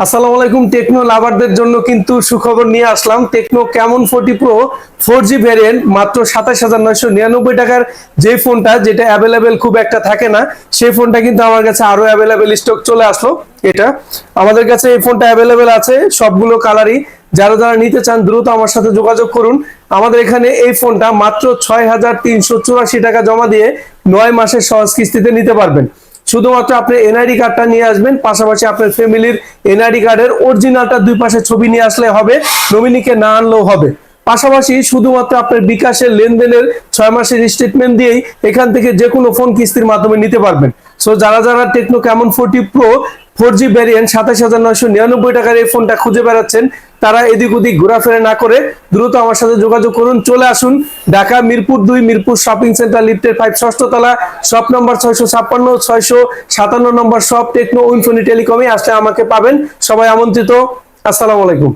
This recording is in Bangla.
আসসালামু আলাইকুম। টেকনো লাভারদের জন্য কিন্তু সুখবর নিয়ে আসলাম। Tecno Camon 40 Pro 4G variant মাত্র 27,999 টাকার যে ফোনটা, যেটা অ্যাভেলেবেল খুব একটা থাকে না, সেই ফোনটা কিন্তু আমার কাছে আরো অ্যাভেলেবেল স্টক চলে আসলো। এটা আমাদের কাছে এই ফোনটা অ্যাভেলেবেল আছে সবগুলো কালারই। যারা যারা নিতে চান দ্রুত আমার সাথে যোগাযোগ করুন। আমাদের এখানে এই ফোনটা মাত্র 6,384 টাকা জমা দিয়ে 9 মাসের সহজ কিস্তিতে নিতে পারবেন। শুধুমাত্র আপনি এনআইডি কার্ডটা নিয়ে আসবেন, পাশাপাশি আপনার ফ্যামিলির এনআইডি কার্ডের অরিজিনালটা দুই পাশে ছবি নিয়ে আসলে হবে, নমিনিকে না আনলেও হবে। পাশাপাশি শুধুমাত্র আপনার বিকাশের লেনদেনের 6 মাসের স্টেটমেন্ট দিয়েই এখান থেকে যে কোনো ফোন কিস্তির মাধ্যমে নিতে পারবেন। সো যারা যারা techno Camon 40 Pro 4G variant 27,999 টাকার এই ফোনটা খুঁজে বেড়াচ্ছেন, তারা এদিক ওদিক ঘোরাফেরা না করে দ্রুত আমার সাথে যোগাযোগ করুন। চলে আসুন ঢাকা মিরপুর 2 মিরপুর শপিং সেন্টার লিফটের 5 ষষ্ঠ তলা, শপ নম্বর 656 657 নম্বর শপ টেকনো ইনফিনি টেলিকমে আসলে আমাকে পাবেন। সবাই আমন্ত্রিত। আসসালামু আলাইকুম।